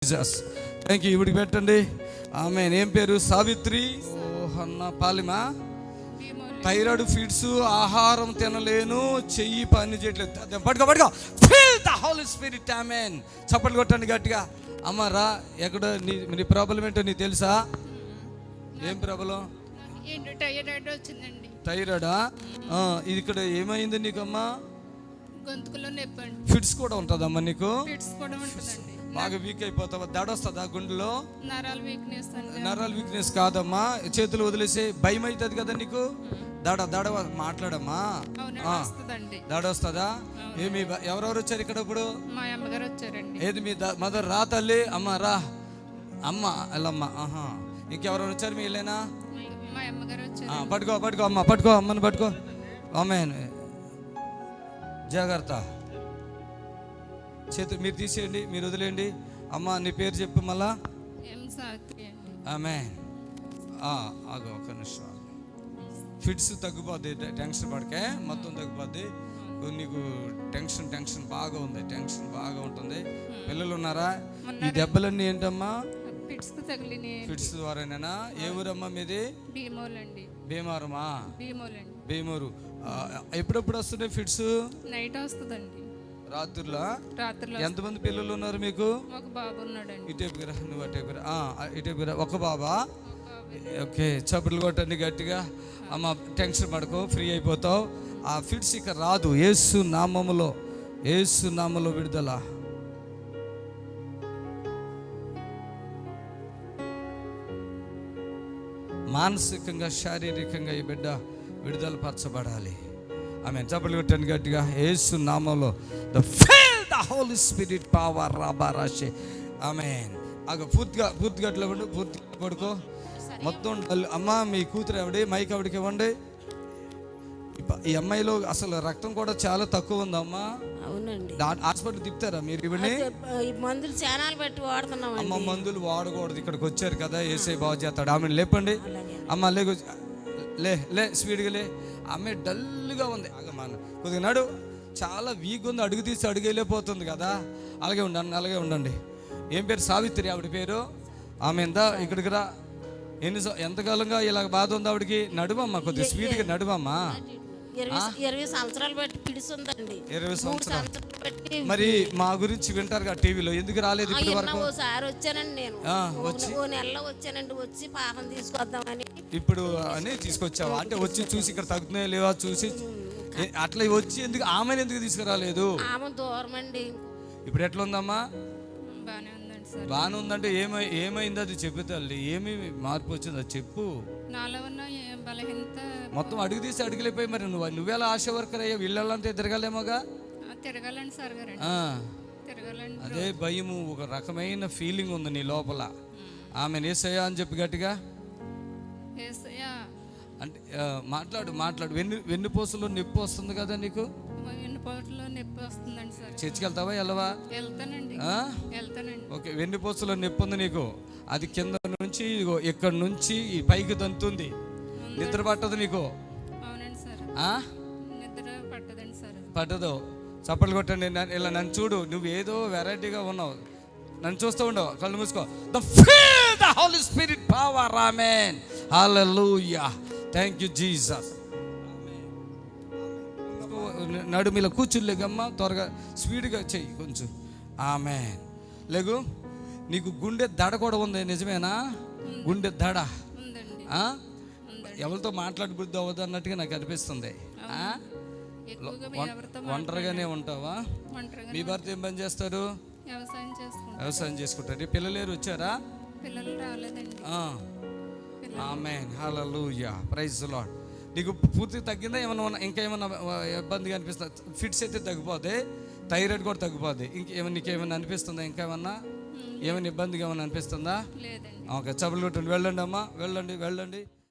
Jesus. Thank you. ఇవిడికి పెట్టండి. ఆమె ఏం పేరు? సావిత్రి. ఓహన్న పాలిమా. థైరాయిడ్ ఫిట్స్, ఆహారం తినలేను, చెయ్యి పని చేయట్లేదు. పడుకో. Feel the Holi Spirit. Amen. చప్పట్లు కొట్టండి గట్టిగా. అమ్మ రా. ఎక్కడ నీ ప్రాబ్లం ఏంటో నీకు తెలుసా? ఏం ప్రాబ్లం? థైరాయిడ్ వచ్చిందండి. థైరాయిడా? ఇది ఇక్కడ ఏమైంది నీకమ్మా? గొంతుకులో నొప్పి అండి. ఫిట్స్ కూడా ఉంటుందమ్మా నీకు? ఫిట్స్ కూడా ఉంటుందండి. బాగా వీక్ అయిపోతావా? దడ వస్తుందా గుండెలో? నరాల వీక్నెస్ అండి. నరాల వీక్నెస్ కాదమ్మా, చేతులు వదిలేసి భయం అవుతుంది కదా నీకు. దడ మాట్లాడమ్మా. దడ వస్తుందా? ఏమి ఎవరెవరు వచ్చారు ఇక్కడ ఇప్పుడు? మా అమ్మగారు వచ్చారండి. ఏది మీ మదర్? రా తల్లి. అమ్మ రా. అమ్మ వెళ్ళమ్మ. ఇంకెవరెవరు వచ్చారు? మీ ఇల్లేనా? మా అమ్మగారు వచ్చారు. పట్టుకో అమ్మ, పట్టుకో అమ్మని, పట్టుకో. ఆమె జాగ్రత్త. చేతులు మీరు తీసేయండి, మీరు వదిలేయండి. అమ్మ నీ పేరు చెప్పు మళ్ళా. ఆమె ఆగో ఒక నిమిషం. ఫిట్స్ తగ్గిపోద్ది, టెన్షన్ పడకే, మొత్తం తగ్గిపోద్ది. నీకు టెన్షన్ బాగా ఉంది, టెన్షన్ బాగా ఉంటుంది. పిల్లలు ఉన్నారా? ఈ దెబ్బలన్నీ ఏంటమ్మా? ఫిట్స్ ద్వారానేనా? ఏ ఊరమ్మా మీది? భీమవరమా? భీమవరం. ఎప్పుడెప్పుడు వస్తున్నాయి ఫిట్స్? నైట్ వస్తుందండి. రాత్రులా? ఎంతమంది పిల్లలు ఉన్నారు మీకు? ఒక బాబు ఉన్నాడండి. ఇటేపు రా, నువ్వు అటేపు రా. ఇటేపు రా. ఒక బాబా? ఓకే. చప్పట్లు కొట్టండి గట్టిగా. అమ్మ టెన్షన్ పడుకో, ఫ్రీ అయిపోతావు. ఆ ఫిట్స్ ఇక రాదు. యేసు నామములో విడుదల. మానసికంగా, శారీరకంగా ఈ బిడ్డ విడుదల పరచబడాలి. ఆమె చప్పట్లు కొట్టండి గట్టిగా. యేసు నామములో feel the Holi spirit power రాబారాషే. ఆమేన్. పూర్తిగా అట్లా ఇవ్వండి, పూర్తిగా పడుకో మొత్తం. అమ్మ మీ కూతురు ఎవడి? మైక్ ఆవిడకి ఇవ్వండి. ఈ అమ్మాయిలో అసలు రక్తం కూడా చాలా తక్కువ ఉందమ్మా. అవునండి. హాస్పిటల్ తిప్పుతారా మీరు? ఇవన్నీ మందులు చానాలు పెట్టి వాడుతున్నాం. అమ్మ మందులు వాడకూడదు. ఇక్కడికి వచ్చారు కదా, ఏసై బాగు చేస్తాడు. ఆమె లేపండి. అమ్మ లే స్పీడ్గా లే. ఆమె డల్గా ఉంది. కొద్దిగా నడు. చాలా వీక్ ఉంది. అడుగు తీసి అడుగు వెళ్ళిపోతుంది కదా. అలాగే ఉండండి. ఏం పేరు? సావిత్రి ఆవిడ పేరు. ఆమె ఇక్కడికి రా. ఎంతకాలంగా ఇలా బాధ ఉంది ఆవిడకి? నడువమ్మా, కొద్దిగా స్పీడ్గా నడువమ్మా. 20 సంవత్సరాలు బట్టి పిడుస్తుందండి. 20 సంవత్సరాలు. మరి మా గురించి వింటారుగా టీవీలో, ఎందుకు రాలేదు ఇప్పటి వరకు? ఓసారి వచ్చానండి నేను. ఓ నెలలో వచ్చానండి. వచ్చి పాపం తీసుకొద్దామని. ఇప్పుడు అని తీసుకొచ్చావా? అంటే వచ్చి చూసి ఇక్కడ తగ్గుతున్నాయో లేవా చూసి అట్లా వచ్చి ఎందుకు ఆమెను ఎందుకు తీసుకురాలేదు? ఆమె దూరం అండి. ఇప్పుడు ఎట్లా ఉందమ్మా? బాగానే ఉందంటే ఏమైంది అది చెప్పు తల్లి. ఏమి మార్పు వచ్చింది అది చెప్పు. మొత్తం అడుగు తీసి అడుగులేపోయి. మరి నువ్వేలా ఆశా వర్కర్ అయ్యా? వీళ్ళంతా తిరగాలేమోగా? తిరగాలండి సార్ గారు. అదే భయము, ఒక రకమైన ఫీలింగ్ ఉంది నీ లోపల. ఆమె యేసయ్యా అని చెప్పి గట్టిగా అంటే మాట్లాడు. వెన్నుపూసలో నొప్పి వస్తుంది కదా నీకు? నొప్పి వస్తుందండి సార్. చర్చికి వెళ్తావా? వెళ్ళవా? వెళ్తానండి. ఓకే. వెన్నుపూసలో నొప్పి ఉంది నీకు. అది కింద నుంచి ఇక్కడ నుంచి ఈ పైకి తంతుంది. నిద్ర పట్టదు నీకు? అవునండి సార్. నిద్ర పట్టదండి సార్. పట్టదు. చప్పట్లు కొట్టండి. ఇలా నన్ను చూడు. నువ్వు ఏదో వెరైటీగా ఉన్నావు. నన్ను చూస్తూ ఉండవు. కళ్ళు మూసుకో. Feel the Holi spirit power. Amen. Hallelujah. Thank you Jesus. నడు మీలో కూర్చులేగమ్మా. త్వరగా స్పీడ్గా చెయ్యి కొంచెం. ఆమేన్. లేగు. నీకు గుండె దడ కూడా ఉంది, నిజమేనా? గుండె దడ. ఎవరితో మాట్లాడి బుద్ధి అవ్వదు అన్నట్టుగా నాకు అనిపిస్తుంది. ఒంటరిగానే ఉంటావా? మీ భర్త ఏం పని చేస్తారు? వ్యవసాయం చేసుకుంటారు. పిల్లలేరు వచ్చారా? పిల్లలు రాలేదండి. Amen. Hallelujah. Praise the Lord. నీకు పూర్తిగా తగ్గిందా? ఏమన్నా ఇంకా ఏమన్నా ఇబ్బందిగా అనిపిస్తుంది? ఫిట్స్ అయితే తగ్గిపోతే, థైరాయిడ్ కూడా తగ్గిపోద్ది. నీకేమన్నా అనిపిస్తుందా? ఇంకా ఏమన్నా ఇబ్బందిగా ఏమన్నా అనిపిస్తుందా? ఓకే. చప్పట్లు కొట్టండి. వెళ్ళండి అమ్మా, వెళ్ళండి.